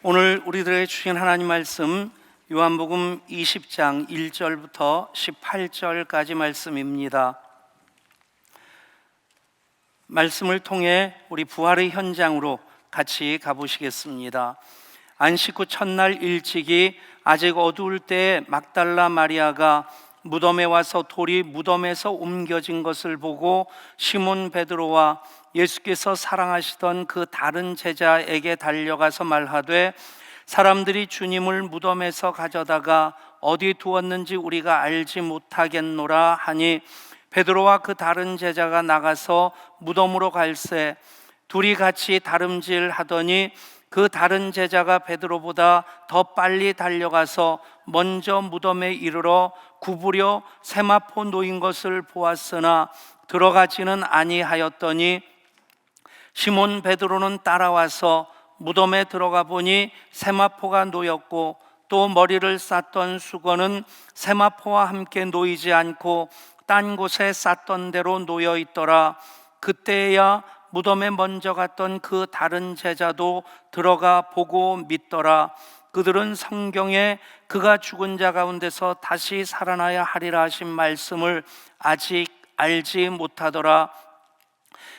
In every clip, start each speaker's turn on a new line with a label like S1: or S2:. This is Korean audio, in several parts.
S1: 오늘 우리들에게 주신 하나님 말씀 요한복음 20장 1절부터 18절까지 말씀입니다. 말씀을 통해 우리 부활의 현장으로 같이 가보시겠습니다. 안식 후 첫날 일찍이 아직 어두울 때에 막달라 마리아가 무덤에 와서 돌이 무덤에서 옮겨진 것을 보고 시몬 베드로와 예수께서 사랑하시던 그 다른 제자에게 달려가서 말하되 사람들이 주님을 무덤에서 가져다가 어디 두었는지 우리가 알지 못하겠노라 하니 베드로와 그 다른 제자가 나가서 무덤으로 갈새 둘이 같이 다름질 하더니 그 다른 제자가 베드로보다 더 빨리 달려가서 먼저 무덤에 이르러 구부려 세마포 놓인 것을 보았으나 들어가지는 아니하였더니 시몬 베드로는 따라와서 무덤에 들어가 보니 세마포가 놓였고 또 머리를 쌌던 수건은 세마포와 함께 놓이지 않고 딴 곳에 쌌던 대로 놓여 있더라. 그때야 무덤에 먼저 갔던 그 다른 제자도 들어가 보고 믿더라. 그들은 성경에 그가 죽은 자 가운데서 다시 살아나야 하리라 하신 말씀을 아직 알지 못하더라.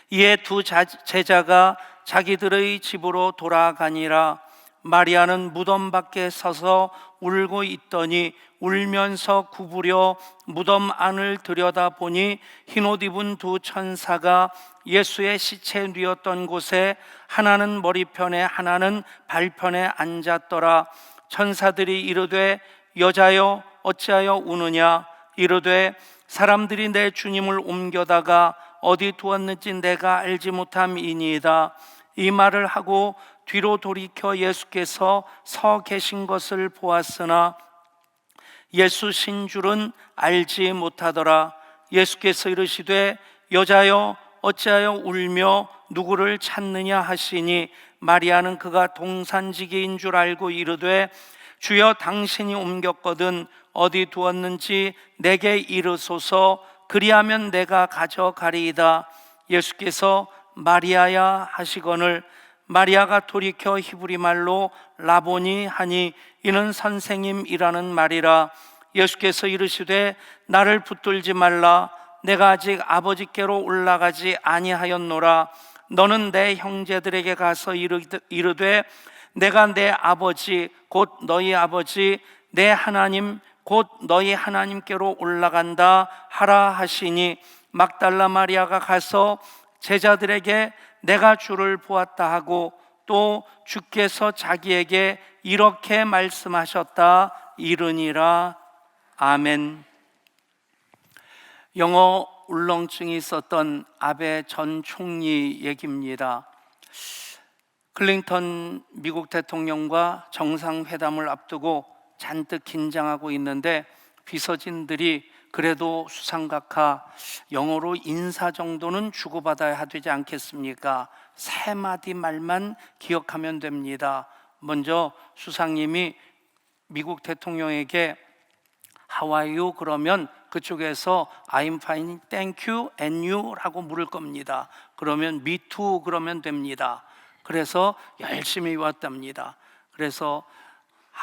S1: 이에 두 제자가 자기들의 집으로 돌아가니라. 마리아는 무덤 밖에 서서 울고 있더니 울면서 구부려 무덤 안을 들여다보니 흰옷 입은 두 천사가 예수의 시체 뉘었던 곳에 하나는 머리편에 하나는 발편에 앉았더라. 천사들이 이르되 여자여 어찌하여 우느냐. 이르되 사람들이 내 주님을 옮겨다가 어디 두었는지 내가 알지 못함이니이다. 이 말을 하고 뒤로 돌이켜 예수께서 서 계신 것을 보았으나 예수신 줄은 알지 못하더라. 예수께서 이르시되 여자여 어찌하여 울며 누구를 찾느냐 하시니 마리아는 그가 동산지기인 줄 알고 이르되 주여 당신이 옮겼거든 어디 두었는지 내게 이르소서 그리하면 내가 가져가리이다. 예수께서 마리아야 하시거늘 마리아가 돌이켜 히브리 말로 라보니 하니 이는 선생님이라는 말이라. 예수께서 이르시되 나를 붙들지 말라. 내가 아직 아버지께로 올라가지 아니하였노라. 너는 내 형제들에게 가서 이르되 내가 내 아버지 곧 너희 아버지 내 하나님 곧 너희 하나님께로 올라간다 하라 하시니 막달라 마리아가 가서 제자들에게 내가 주를 보았다 하고 또 주께서 자기에게 이렇게 말씀하셨다 이르니라. 아멘. 영어 울렁증이 있었던 아베 전 총리 얘기입니다. 클린턴 미국 대통령과 정상회담을 앞두고 잔뜩 긴장하고 있는데 비서진들이 그래도 수상각하 영어로 인사 정도는 주고받아야 되지 않겠습니까? 세 마디 말만 기억하면 됩니다. 먼저 수상님이 미국 대통령에게 How are you? 그러면 그쪽에서 I'm fine, thank you, and you? 라고 물을 겁니다. 그러면 me too 그러면 됩니다. 그래서 열심히 왔답니다. 그래서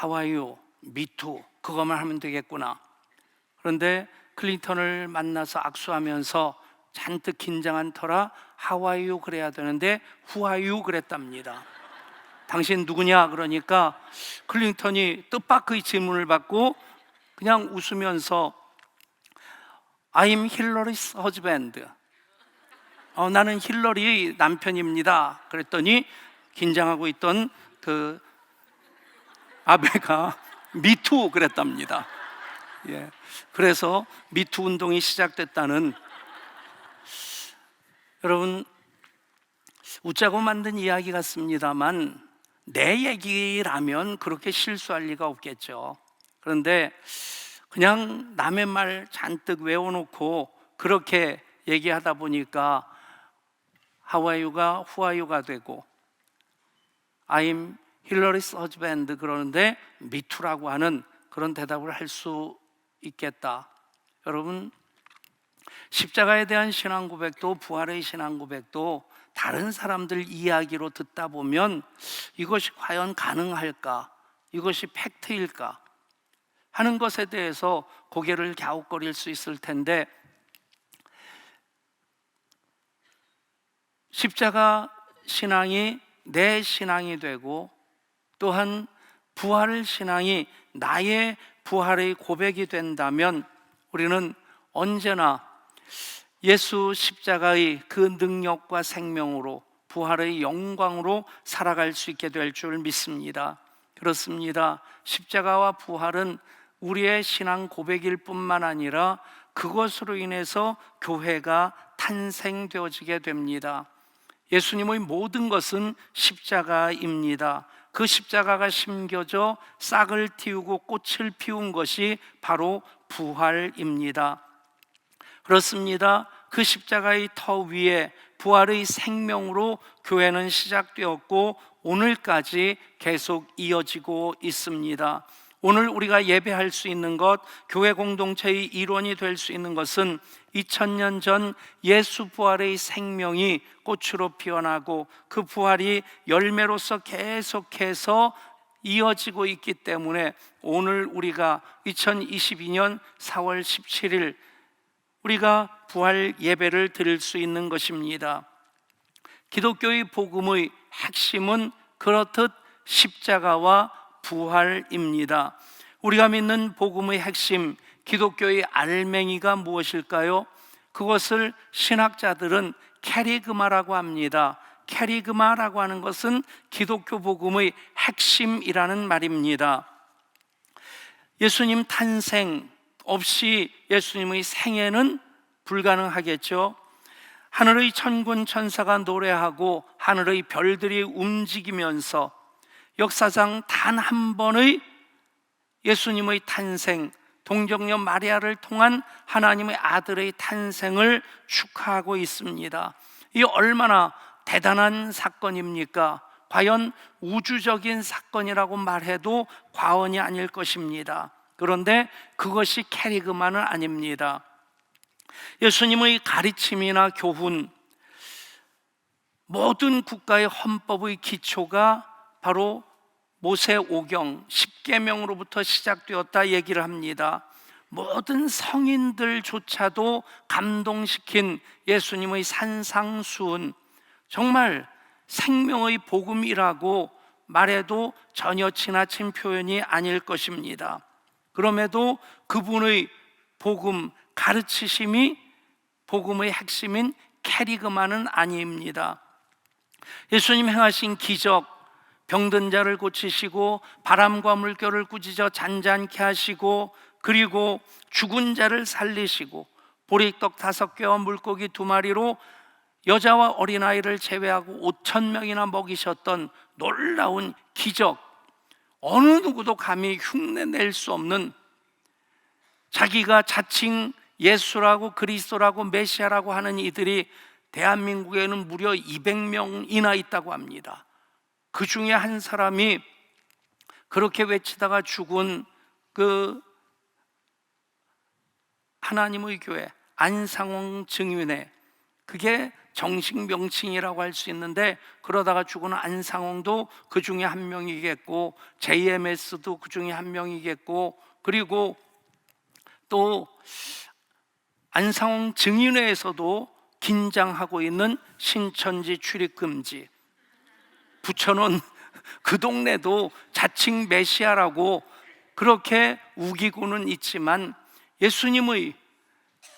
S1: How are you? me too 그것만 하면 되겠구나. 그런데 클린턴을 만나서 악수하면서 잔뜩 긴장한 터라 How are you? 그래야 되는데 Who are you? 그랬답니다. 당신 누구냐? 그러니까 클린턴이 뜻밖의 질문을 받고 그냥 웃으면서 I'm Hillary's husband. 나는 힐러리 남편입니다. 그랬더니 긴장하고 있던 그 아베가 Me too 그랬답니다. 예. 그래서 미투 운동이 시작됐다는, 여러분 웃자고 만든 이야기 같습니다만 내 얘기라면 그렇게 실수할 리가 없겠죠. 그런데 그냥 남의 말 잔뜩 외워놓고 그렇게 얘기하다 보니까 How are you가 Who are you가 되고 I'm Hillary's husband 그러는데 Me too라고 하는 그런 대답을 할 수 있겠다. 여러분 십자가에 대한 신앙 고백도 부활의 신앙 고백도 다른 사람들 이야기로 듣다 보면 이것이 과연 가능할까? 이것이 팩트일까? 하는 것에 대해서 고개를 갸웃거릴 수 있을 텐데, 십자가 신앙이 내 신앙이 되고 또한 부활 신앙이 나의 부활의 고백이 된다면 우리는 언제나 예수 십자가의 그 능력과 생명으로 부활의 영광으로 살아갈 수 있게 될 줄 믿습니다. 그렇습니다. 십자가와 부활은 우리의 신앙 고백일 뿐만 아니라 그것으로 인해서 교회가 탄생되어지게 됩니다. 예수님의 모든 것은 십자가입니다. 그 십자가가 심겨져 싹을 틔우고 꽃을 피운 것이 바로 부활입니다. 그렇습니다. 그 십자가의 터 위에 부활의 생명으로 교회는 시작되었고 오늘까지 계속 이어지고 있습니다. 오늘 우리가 예배할 수 있는 것, 교회 공동체의 일원이 될 수 있는 것은 2000년 전 예수 부활의 생명이 꽃으로 피어나고 그 부활이 열매로서 계속해서 이어지고 있기 때문에 오늘 우리가 2022년 4월 17일 우리가 부활 예배를 드릴 수 있는 것입니다. 기독교의 복음의 핵심은 그렇듯 십자가와 부활입니다. 우리가 믿는 복음의 핵심, 기독교의 알맹이가 무엇일까요? 그것을 신학자들은 캐리그마라고 합니다. 캐리그마라고 하는 것은 기독교 복음의 핵심이라는 말입니다. 예수님 탄생 없이 예수님의 생애는 불가능하겠죠. 하늘의 천군 천사가 노래하고 하늘의 별들이 움직이면서 역사상 단 한 번의 예수님의 탄생, 동정녀 마리아를 통한 하나님의 아들의 탄생을 축하하고 있습니다. 이 얼마나 대단한 사건입니까? 과연 우주적인 사건이라고 말해도 과언이 아닐 것입니다. 그런데 그것이 캐리그마는 아닙니다. 예수님의 가르침이나 교훈, 모든 국가의 헌법의 기초가 바로 모세오경 10계명으로부터 시작되었다 얘기를 합니다. 모든 성인들조차도 감동시킨 예수님의 산상수훈, 정말 생명의 복음이라고 말해도 전혀 지나친 표현이 아닐 것입니다. 그럼에도 그분의 복음, 가르치심이 복음의 핵심인 캐리그마는 아닙니다. 예수님 행하신 기적, 병든 자를 고치시고 바람과 물결을 꾸짖어 잔잔케 하시고 그리고 죽은 자를 살리시고 보리떡 5개와 물고기 2마리로 여자와 어린아이를 제외하고 5,000명이나 먹이셨던 놀라운 기적, 어느 누구도 감히 흉내낼 수 없는, 자기가 자칭 예수라고 그리스도라고 메시아라고 하는 이들이 대한민국에는 무려 200명이나 있다고 합니다. 그 중에 한 사람이 그렇게 외치다가 죽은 그 하나님의 교회 안상홍 증인회, 그게 정식 명칭이라고 할 수 있는데 그러다가 죽은 안상홍도 그 중에 한 명이겠고 JMS도 그 중에 한 명이겠고 그리고 또 안상홍 증인회에서도 긴장하고 있는 신천지 출입금지, 부천은 그 동네도 자칭 메시아라고 그렇게 우기고는 있지만 예수님의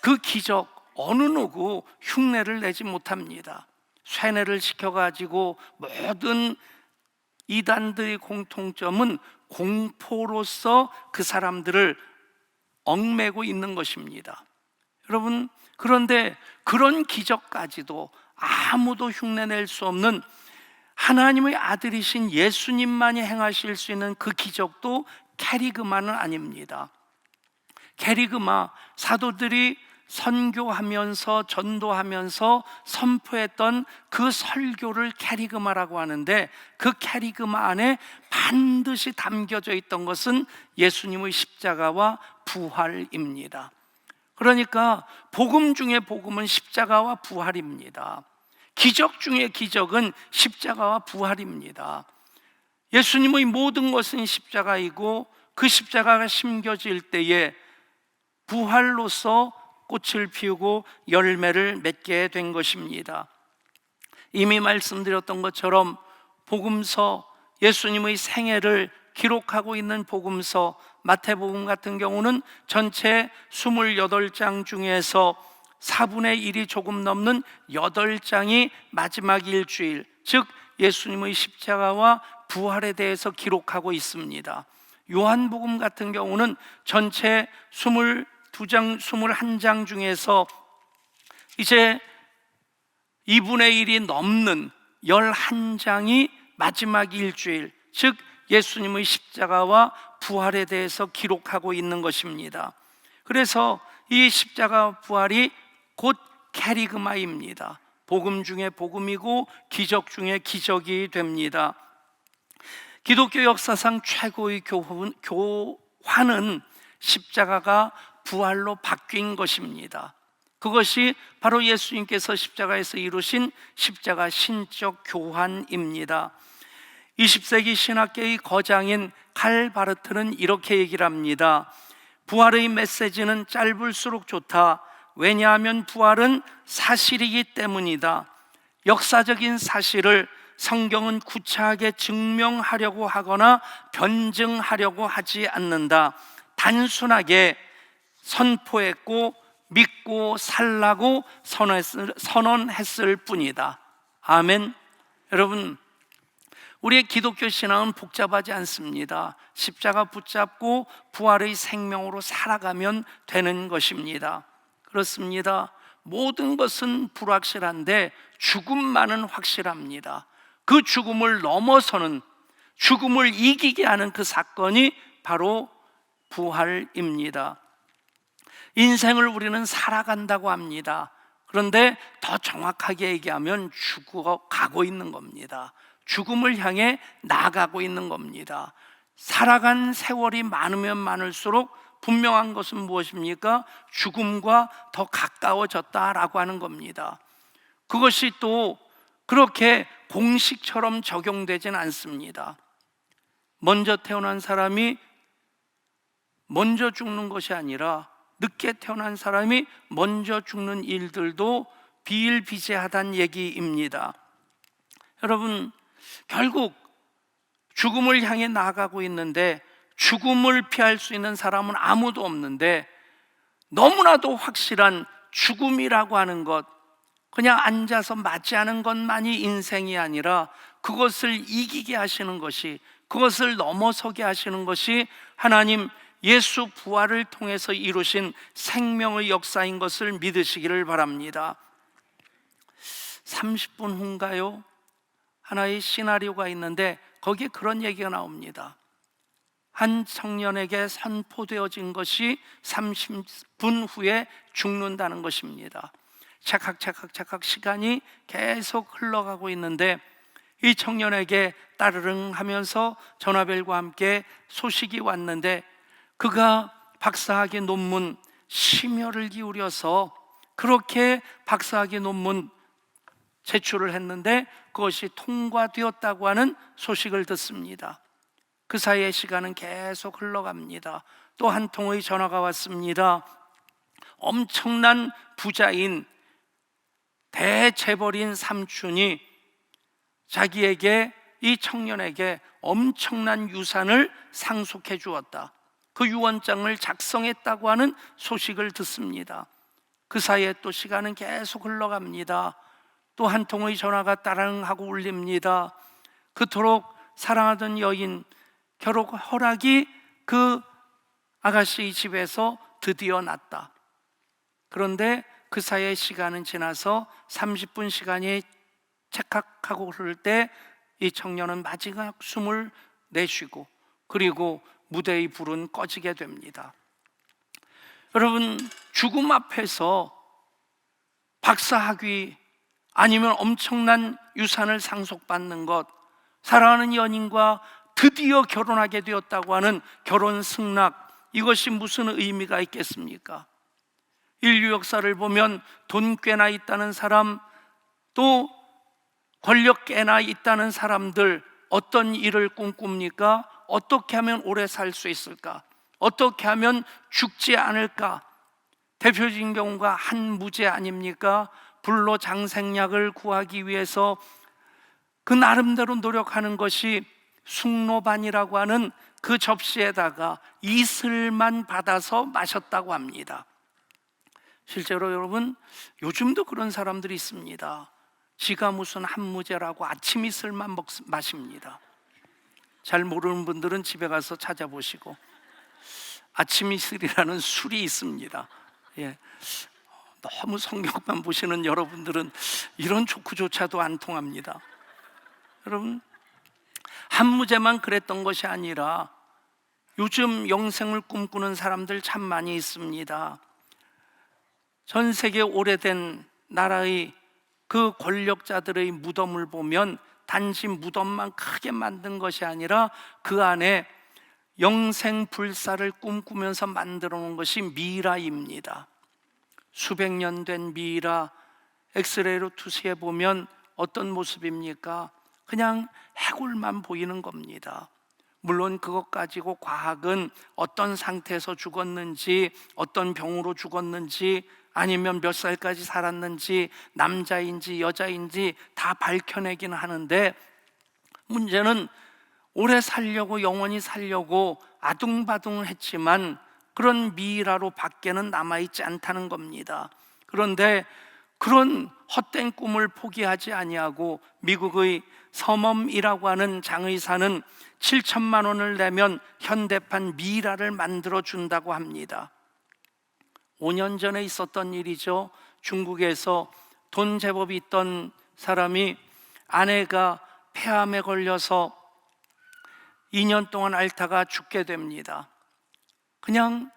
S1: 그 기적 어느 누구 흉내를 내지 못합니다. 쇠뇌를 시켜가지고 모든 이단들의 공통점은 공포로서 그 사람들을 얽매고 있는 것입니다. 여러분, 그런데 그런 기적까지도 아무도 흉내낼 수 없는 하나님의 아들이신 예수님만이 행하실 수 있는 그 기적도 캐리그마는 아닙니다. 캐리그마, 사도들이 선교하면서 전도하면서 선포했던 그 설교를 캐리그마라고 하는데 그 캐리그마 안에 반드시 담겨져 있던 것은 예수님의 십자가와 부활입니다. 그러니까 복음 중에 복음은 십자가와 부활입니다. 기적 중의 기적은 십자가와 부활입니다. 예수님의 모든 것은 십자가이고 그 십자가가 심겨질 때에 부활로서 꽃을 피우고 열매를 맺게 된 것입니다. 이미 말씀드렸던 것처럼 복음서, 예수님의 생애를 기록하고 있는 복음서 마태복음 같은 경우는 전체 28장 중에서 4분의 1이 조금 넘는 8장이 마지막 일주일, 즉 예수님의 십자가와 부활에 대해서 기록하고 있습니다. 요한복음 같은 경우는 전체 22장, 21장 중에서 이제 2분의 1이 넘는 11장이 마지막 일주일, 즉 예수님의 십자가와 부활에 대해서 기록하고 있는 것입니다. 그래서 이 십자가 부활이 곧 캐리그마입니다. 복음 중에 복음이고 기적 중에 기적이 됩니다. 기독교 역사상 최고의 교환은 십자가가 부활로 바뀐 것입니다. 그것이 바로 예수님께서 십자가에서 이루신 십자가 신적 교환입니다. 20세기 신학계의 거장인 칼 바르트는 이렇게 얘기를 합니다. 부활의 메시지는 짧을수록 좋다. 왜냐하면 부활은 사실이기 때문이다. 역사적인 사실을 성경은 구차하게 증명하려고 하거나 변증하려고 하지 않는다. 단순하게 선포했고 믿고 살라고 선언했을 뿐이다. 아멘. 여러분, 우리의 기독교 신앙은 복잡하지 않습니다. 십자가 붙잡고 부활의 생명으로 살아가면 되는 것입니다. 그렇습니다. 모든 것은 불확실한데 죽음만은 확실합니다. 그 죽음을 넘어서는, 죽음을 이기게 하는 그 사건이 바로 부활입니다. 인생을 우리는 살아간다고 합니다. 그런데 더 정확하게 얘기하면 죽어가고 있는 겁니다. 죽음을 향해 나아가고 있는 겁니다. 살아간 세월이 많으면 많을수록 분명한 것은 무엇입니까? 죽음과 더 가까워졌다라고 하는 겁니다. 그것이 또 그렇게 공식처럼 적용되진 않습니다. 먼저 태어난 사람이 먼저 죽는 것이 아니라 늦게 태어난 사람이 먼저 죽는 일들도 비일비재하다는 얘기입니다. 여러분, 결국 죽음을 향해 나아가고 있는데 죽음을 피할 수 있는 사람은 아무도 없는데 너무나도 확실한 죽음이라고 하는 것, 그냥 앉아서 맞이하는 것만이 인생이 아니라 그것을 이기게 하시는 것이, 그것을 넘어서게 하시는 것이 하나님 예수 부활을 통해서 이루신 생명의 역사인 것을 믿으시기를 바랍니다. 30분 후인가요? 하나의 시나리오가 있는데 거기에 그런 얘기가 나옵니다. 한 청년에게 선포되어진 것이 30분 후에 죽는다는 것입니다. 차칵 시간이 계속 흘러가고 있는데 이 청년에게 따르릉 하면서 전화벨과 함께 소식이 왔는데 그가 박사학위 논문 심혈을 기울여서 그렇게 박사학위 논문 제출을 했는데 그것이 통과되었다고 하는 소식을 듣습니다. 그 사이에 시간은 계속 흘러갑니다. 또 한 통의 전화가 왔습니다. 엄청난 부자인 대재벌인 삼촌이 자기에게, 이 청년에게 엄청난 유산을 상속해 주었다. 그 유언장을 작성했다고 하는 소식을 듣습니다. 그 사이에 또 시간은 계속 흘러갑니다. 또 한 통의 전화가 따랑 하고 울립니다. 그토록 사랑하던 여인 결혼 허락이 그 아가씨 집에서 드디어 났다. 그런데 그 사이에 시간은 지나서 30분 시간이 착각하고 흐를 때 이 청년은 마지막 숨을 내쉬고 그리고 무대의 불은 꺼지게 됩니다. 여러분, 죽음 앞에서 박사학위 아니면 엄청난 유산을 상속받는 것, 사랑하는 연인과 드디어 결혼하게 되었다고 하는 결혼 승낙, 이것이 무슨 의미가 있겠습니까? 인류 역사를 보면 돈 꽤나 있다는 사람, 또 권력계나 있다는 사람들 어떤 일을 꿈꿉니까? 어떻게 하면 오래 살 수 있을까? 어떻게 하면 죽지 않을까? 대표적인 경우가 한무제 아닙니까? 불로 장생약을 구하기 위해서 그 나름대로 노력하는 것이 숭로반이라고 하는 그 접시에다가 이슬만 받아서 마셨다고 합니다. 실제로 여러분, 요즘도 그런 사람들이 있습니다. 지가 무슨 한무제라고 아침 이슬만 마십니다. 잘 모르는 분들은 집에 가서 찾아보시고, 아침 이슬이라는 술이 있습니다. 예. 너무 성경만 보시는 여러분들은 이런 조크조차도 안 통합니다. 여러분, 한무제만 그랬던 것이 아니라 요즘 영생을 꿈꾸는 사람들 참 많이 있습니다. 전 세계 오래된 나라의 그 권력자들의 무덤을 보면 단지 무덤만 크게 만든 것이 아니라 그 안에 영생불사를 꿈꾸면서 만들어 놓은 것이 미라입니다. 수백 년 된 미라, 엑스레이로 투시해 보면 어떤 모습입니까? 그냥 해골만 보이는 겁니다. 물론 그것 가지고 과학은 어떤 상태에서 죽었는지, 어떤 병으로 죽었는지, 아니면 몇 살까지 살았는지, 남자인지 여자인지 다 밝혀내기는 하는데, 문제는 오래 살려고, 영원히 살려고 아둥바둥 했지만 그런 미라로 밖에는 남아있지 않다는 겁니다. 그런데 그런 헛된 꿈을 포기하지 아니하고 미국의 서멈이라고 하는 장의사는 7천만 원을 내면 현대판 미라를 만들어 준다고 합니다. 5년 전에 있었던 일이죠. 중국에서 돈 제법 있던 사람이 아내가 폐암에 걸려서 2년 동안 앓다가 죽게 됩니다. 그냥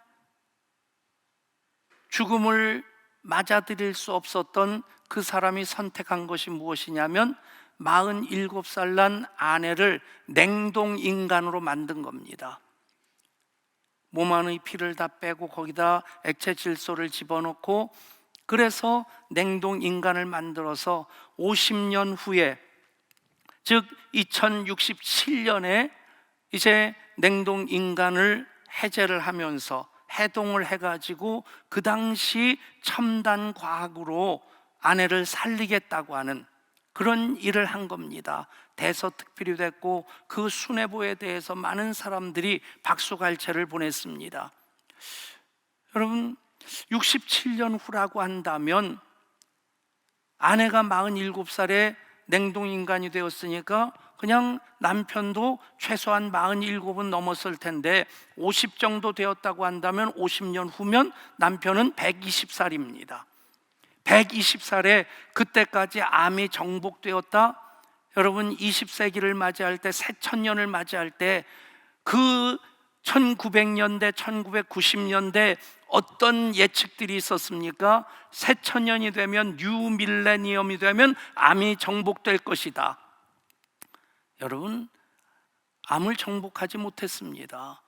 S1: 죽음을 맞아들일 수 없었던 그 사람이 선택한 것이 무엇이냐면 47살 난 아내를 냉동인간으로 만든 겁니다. 몸 안의 피를 다 빼고 거기다 액체 질소를 집어넣고, 그래서 냉동인간을 만들어서 50년 후에, 즉 2067년에 이제 냉동인간을 해제를 하면서 해동을 해가지고 그 당시 첨단 과학으로 아내를 살리겠다고 하는 그런 일을 한 겁니다. 대서특필이 됐고 그 수뇌부에 대해서 많은 사람들이 박수갈채를 보냈습니다. 여러분, 67년 후라고 한다면 아내가 47살에 냉동인간이 되었으니까 그냥 남편도 최소한 47은 넘었을 텐데 50 정도 되었다고 한다면 50년 후면 남편은 120살입니다. 120살에 그때까지 암이 정복되었다. 여러분, 20세기를 맞이할 때, 새천년을 맞이할 때 그 1900년대, 1990년대 어떤 예측들이 있었습니까? 새천년이 되면, 뉴 밀레니엄이 되면 암이 정복될 것이다. 여러분, 암을 정복하지 못했습니다.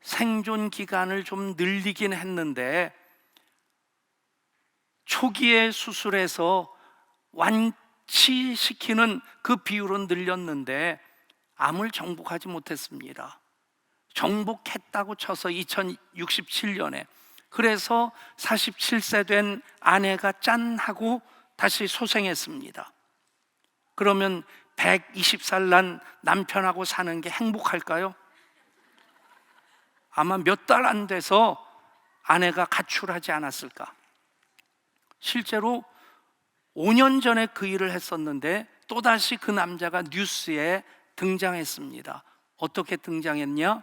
S1: 생존 기간을 좀 늘리긴 했는데 초기에 수술해서 완치시키는 그 비율은 늘렸는데 암을 정복하지 못했습니다. 정복했다고 쳐서 2067년에, 그래서 47세 된 아내가 짠 하고 다시 소생했습니다. 그러면 120살 난 남편하고 사는 게 행복할까요? 아마 몇 달 안 돼서 아내가 가출하지 않았을까? 실제로 5년 전에 그 일을 했었는데 또다시 그 남자가 뉴스에 등장했습니다. 어떻게 등장했냐?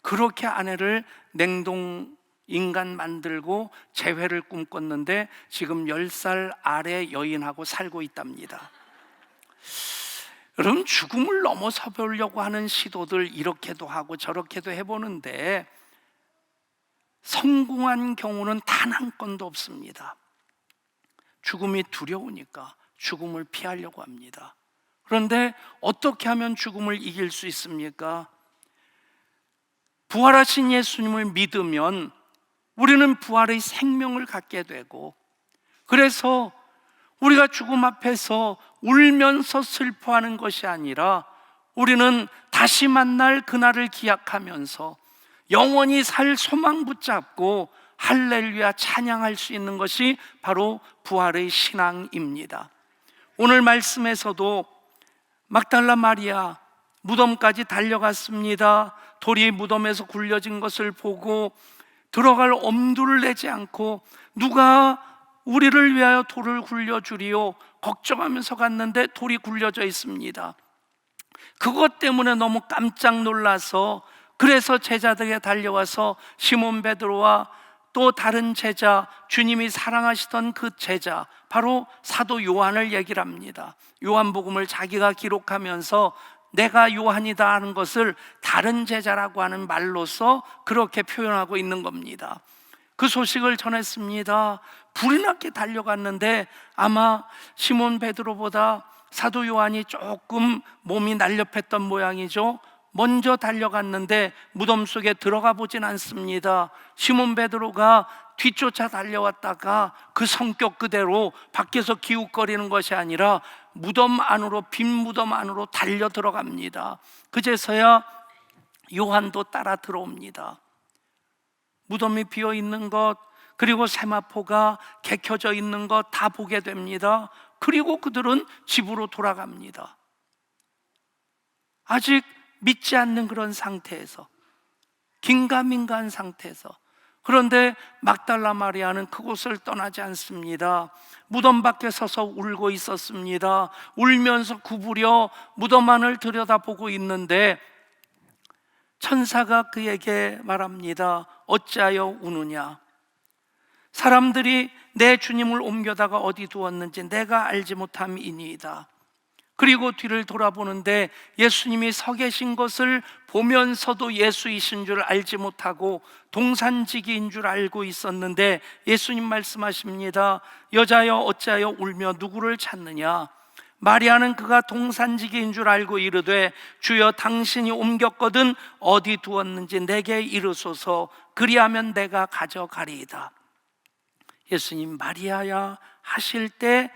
S1: 그렇게 아내를 냉동 인간 만들고 재회를 꿈꿨는데 지금 10살 아래 여인하고 살고 있답니다. 여러분, 죽음을 넘어서 보려고 하는 시도들 이렇게도 하고 저렇게도 해보는데 성공한 경우는 단 한 건도 없습니다. 죽음이 두려우니까 죽음을 피하려고 합니다. 그런데 어떻게 하면 죽음을 이길 수 있습니까? 부활하신 예수님을 믿으면 우리는 부활의 생명을 갖게 되고, 그래서 우리가 죽음 앞에서 울면서 슬퍼하는 것이 아니라 우리는 다시 만날 그날을 기약하면서 영원히 살 소망 붙잡고 할렐루야 찬양할 수 있는 것이 바로 부활의 신앙입니다. 오늘 말씀에서도 막달라 마리아 무덤까지 달려갔습니다. 돌이 무덤에서 굴려진 것을 보고 들어갈 엄두를 내지 않고 누가 우리를 위하여 돌을 굴려주리요 걱정하면서 갔는데 돌이 굴려져 있습니다. 그것 때문에 너무 깜짝 놀라서 그래서 제자들에게 달려와서 시몬 베드로와 또 다른 제자, 주님이 사랑하시던 그 제자, 바로 사도 요한을 얘기를 합니다. 요한복음을 자기가 기록하면서 내가 요한이다 하는 것을 다른 제자라고 하는 말로서 그렇게 표현하고 있는 겁니다. 그 소식을 전했습니다. 불이 나게 달려갔는데 아마 시몬 베드로보다 사도 요한이 조금 몸이 날렵했던 모양이죠. 먼저 달려갔는데 무덤 속에 들어가 보진 않습니다. 시몬 베드로가 뒤쫓아 달려왔다가 그 성격 그대로 밖에서 기웃거리는 것이 아니라 무덤 안으로, 빈 무덤 안으로 달려 들어갑니다. 그제서야 요한도 따라 들어옵니다. 무덤이 비어 있는 것, 그리고 세마포가 개켜져 있는 것 다 보게 됩니다. 그리고 그들은 집으로 돌아갑니다. 아직 믿지 않는 그런 상태에서, 긴가민가한 상태에서. 그런데 막달라 마리아는 그곳을 떠나지 않습니다. 무덤 밖에 서서 울고 있었습니다. 울면서 구부려 무덤 안을 들여다보고 있는데 천사가 그에게 말합니다. 어찌하여 우느냐? 사람들이 내 주님을 옮겨다가 어디 두었는지 내가 알지 못함이니이다. 그리고 뒤를 돌아보는데 예수님이 서 계신 것을 보면서도 예수이신 줄 알지 못하고 동산지기인 줄 알고 있었는데 예수님 말씀하십니다. 여자여 어찌하여 울며 누구를 찾느냐? 마리아는 그가 동산지기인 줄 알고 이르되 주여 당신이 옮겼거든 어디 두었는지 내게 이르소서 그리하면 내가 가져가리이다. 예수님 마리아야 하실 때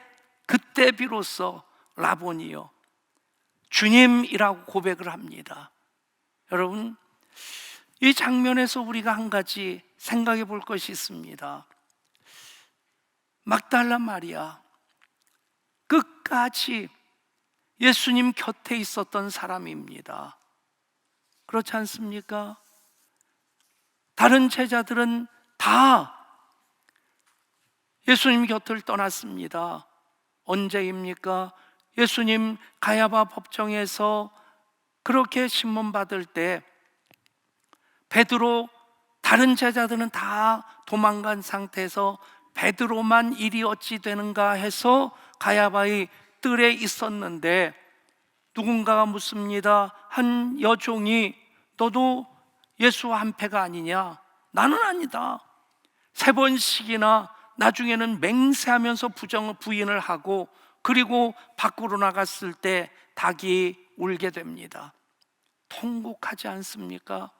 S1: 그때 비로소 라보니요 주님이라고 고백을 합니다. 여러분, 이 장면에서 우리가 한 가지 생각해 볼 것이 있습니다. 막달라 마리아, 끝까지 예수님 곁에 있었던 사람입니다. 그렇지 않습니까? 다른 제자들은 다 예수님 곁을 떠났습니다. 언제입니까? 예수님 가야바 법정에서 그렇게 신문받을 때 베드로, 다른 제자들은 다 도망간 상태에서 베드로만 일이 어찌 되는가 해서 가야바의 뜰에 있었는데 누군가가 묻습니다. 한 여종이 너도 예수 한 패가 아니냐? 나는 아니다. 3번씩이나 나중에는 맹세하면서 부인을 하고 그리고 밖으로 나갔을 때 닭이 울게 됩니다. 통곡하지 않습니까?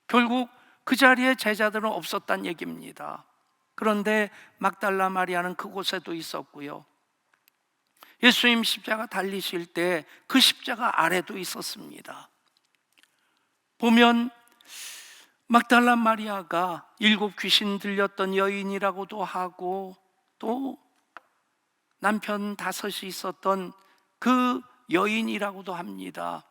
S1: 결국 그 자리에 제자들은 없었단 얘기입니다. 그런데 막달라 마리아는 그곳에도 있었고요. 예수님 십자가 달리실 때 그 십자가 아래도 있었습니다. 보면 막달라 마리아가 7 귀신 들렸던 여인이라고도 하고 또 남편 5이 있었던 그 여인이라고도 합니다.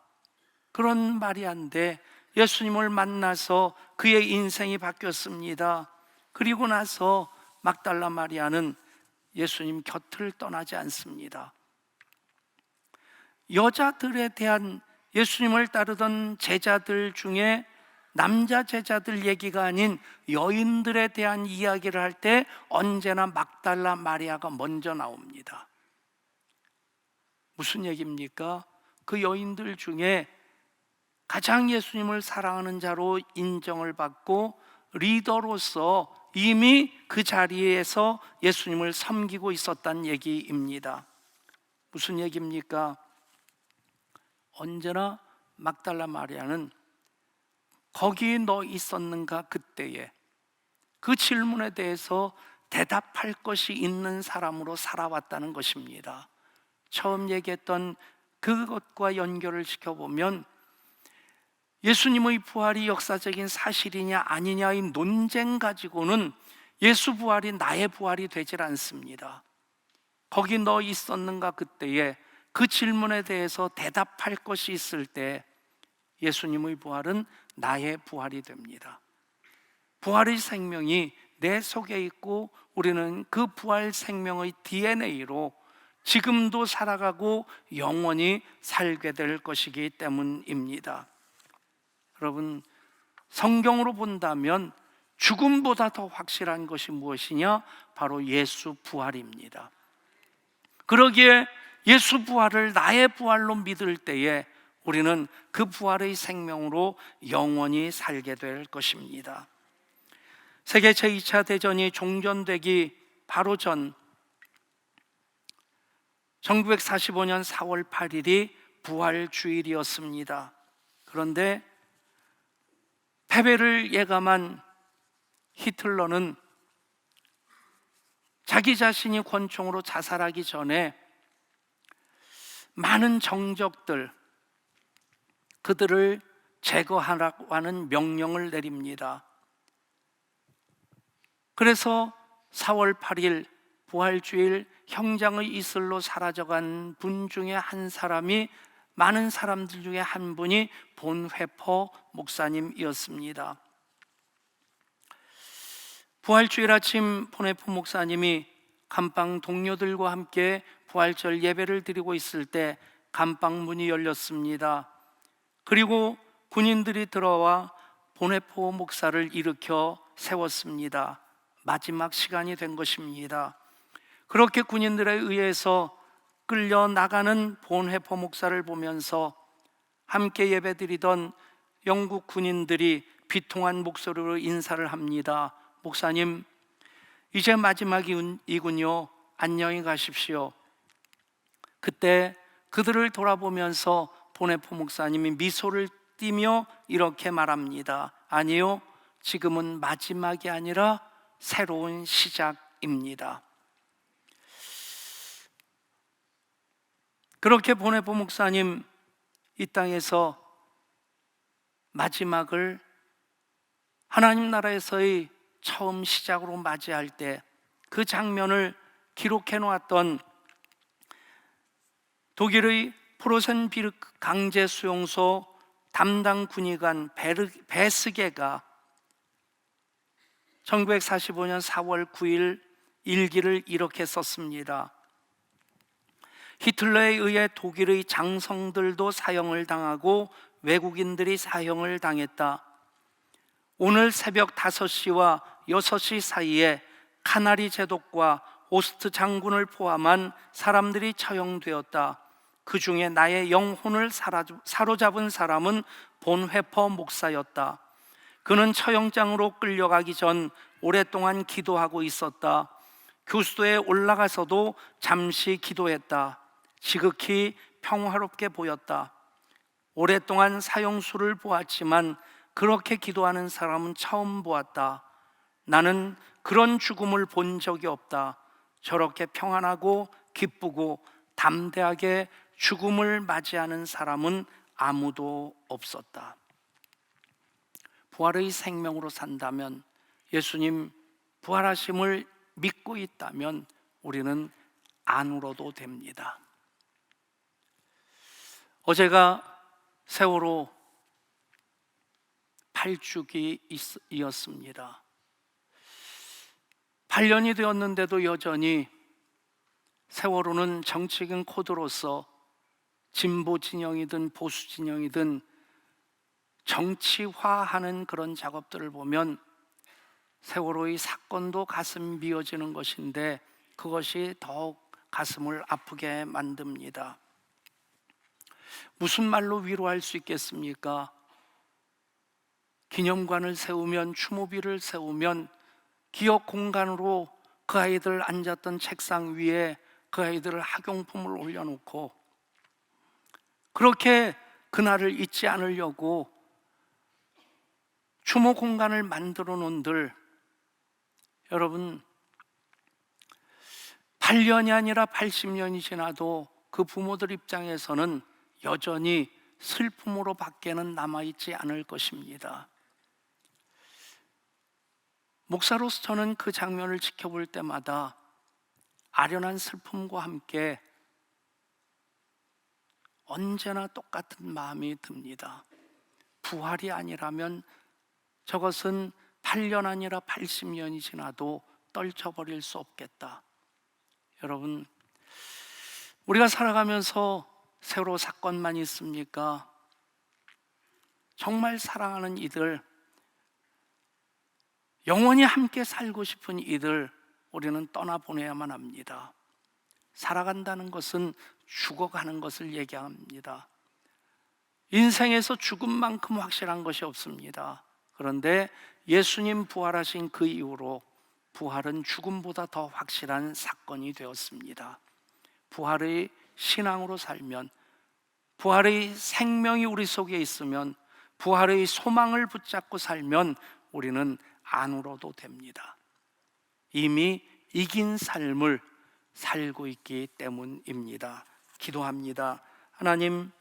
S1: 그런 마리아인데 예수님을 만나서 그의 인생이 바뀌었습니다. 그리고 나서 막달라 마리아는 예수님 곁을 떠나지 않습니다. 여자들에 대한 예수님을 따르던 제자들 중에 남자 제자들 얘기가 아닌 여인들에 대한 이야기를 할 때 언제나 막달라 마리아가 먼저 나옵니다. 무슨 얘기입니까? 그 여인들 중에 가장 예수님을 사랑하는 자로 인정을 받고 리더로서 이미 그 자리에서 예수님을 섬기고 있었다는 얘기입니다. 무슨 얘기입니까? 언제나 막달라 마리아는 거기 너 있었는가 그때에 그 질문에 대해서 대답할 것이 있는 사람으로 살아왔다는 것입니다. 처음 얘기했던 그것과 연결을 시켜보면 예수님의 부활이 역사적인 사실이냐 아니냐의 논쟁 가지고는 예수 부활이 나의 부활이 되질 않습니다. 거기 너 있었는가 그때에 그 질문에 대해서 대답할 것이 있을 때 예수님의 부활은 나의 부활이 됩니다. 부활의 생명이 내 속에 있고 우리는 그 부활 생명의 DNA로 지금도 살아가고 영원히 살게 될 것이기 때문입니다. 여러분, 성경으로 본다면 죽음보다 더 확실한 것이 무엇이냐? 바로 예수 부활입니다. 그러기에 예수 부활을 나의 부활로 믿을 때에 우리는 그 부활의 생명으로 영원히 살게 될 것입니다. 세계 제2차 대전이 종전되기 바로 전 1945년 4월 8일이 부활주일이었습니다. 그런데 패배를 예감한 히틀러는 자기 자신이 권총으로 자살하기 전에 많은 정적들, 그들을 제거하라고 하는 명령을 내립니다. 그래서 4월 8일 부활주일 형장의 이슬로 사라져간 분 중에 한 사람이, 많은 사람들 중에 한 분이 본회포 목사님이었습니다. 부활주일 아침 본회포 목사님이 감방 동료들과 함께 부활절 예배를 드리고 있을 때 감방 문이 열렸습니다. 그리고 군인들이 들어와 본회포 목사를 일으켜 세웠습니다. 마지막 시간이 된 것입니다. 그렇게 군인들에 의해서 끌려 나가는 본회포 목사를 보면서 함께 예배드리던 영국 군인들이 비통한 목소리로 인사를 합니다. 목사님, 이제 마지막이군요. 안녕히 가십시오. 그때 그들을 돌아보면서 본회포 목사님이 미소를 띠며 이렇게 말합니다. 아니요, 지금은 마지막이 아니라 새로운 시작입니다. 그렇게 본회포 목사님 이 땅에서 마지막을 하나님 나라에서의 처음 시작으로 맞이할 때 그 장면을 기록해 놓았던 독일의 프로센비르크 강제 수용소 담당 군의관 베스게가 1945년 4월 9일 일기를 이렇게 썼습니다. 히틀러에 의해 독일의 장성들도 사형을 당하고 외국인들이 사형을 당했다. 오늘 새벽 5시와 6시 사이에 카나리 제독과 오스트 장군을 포함한 사람들이 처형되었다. 그 중에 나의 영혼을 사로잡은 사람은 본회포 목사였다. 그는 처형장으로 끌려가기 전 오랫동안 기도하고 있었다. 교수도에 올라가서도 잠시 기도했다. 지극히 평화롭게 보였다. 오랫동안 사형수를 보았지만 그렇게 기도하는 사람은 처음 보았다. 나는 그런 죽음을 본 적이 없다. 저렇게 평안하고 기쁘고 담대하게 죽음을 맞이하는 사람은 아무도 없었다. 부활의 생명으로 산다면, 예수님 부활하심을 믿고 있다면 우리는 안 울어도 됩니다. 어제가 세월호 8주기이었습니다. 8년이 되었는데도 여전히 세월호는 정치적인 코드로서 진보 진영이든 보수 진영이든 정치화하는 그런 작업들을 보면 세월호의 사건도 가슴 미어지는 것인데 그것이 더욱 가슴을 아프게 만듭니다. 무슨 말로 위로할 수 있겠습니까? 기념관을 세우면, 추모비를 세우면 기억 공간으로 그 아이들 앉았던 책상 위에 그 아이들을 학용품을 올려놓고 그렇게 그날을 잊지 않으려고 추모 공간을 만들어 놓은들, 여러분, 8년이 아니라 80년이 지나도 그 부모들 입장에서는 여전히 슬픔으로 밖에는 남아있지 않을 것입니다. 목사로서 저는 그 장면을 지켜볼 때마다 아련한 슬픔과 함께 언제나 똑같은 마음이 듭니다. 부활이 아니라면 저것은 8년 아니라 80년이 지나도 떨쳐버릴 수 없겠다. 여러분, 우리가 살아가면서 세월호 사건만 있습니까? 정말 사랑하는 이들, 영원히 함께 살고 싶은 이들, 우리는 떠나보내야만 합니다. 살아간다는 것은 죽어가는 것을 얘기합니다. 인생에서 죽음만큼 확실한 것이 없습니다. 그런데 예수님 부활하신 그 이후로 부활은 죽음보다 더 확실한 사건이 되었습니다. 부활의 신앙으로 살면, 부활의 생명이 우리 속에 있으면, 부활의 소망을 붙잡고 살면 우리는 안 울어도 됩니다. 이미 이긴 삶을 살고 있기 때문입니다. 기도합니다. 하나님,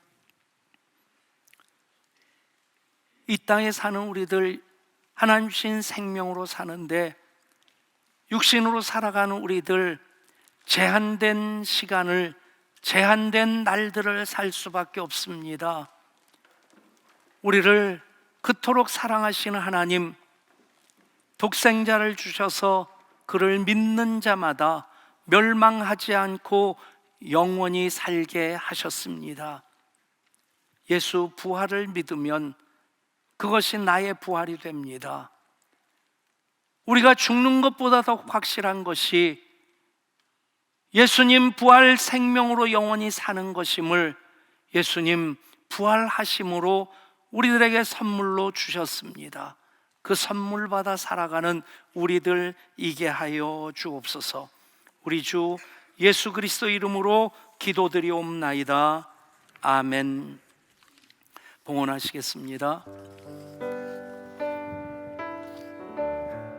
S1: 이 땅에 사는 우리들, 하나님 주신 생명으로 사는데 육신으로 살아가는 우리들, 제한된 시간을, 제한된 날들을 살 수밖에 없습니다. 우리를 그토록 사랑하시는 하나님, 독생자를 주셔서 그를 믿는 자마다 멸망하지 않고 영원히 살게 하셨습니다. 예수 부활을 믿으면 그것이 나의 부활이 됩니다. 우리가 죽는 것보다 더 확실한 것이 예수님 부활 생명으로 영원히 사는 것임을 예수님 부활하심으로 우리들에게 선물로 주셨습니다. 그 선물 받아 살아가는 우리들 이게 하여 주옵소서. 우리 주 예수 그리스도 이름으로 기도드리옵나이다. 아멘. 봉헌하시겠습니다.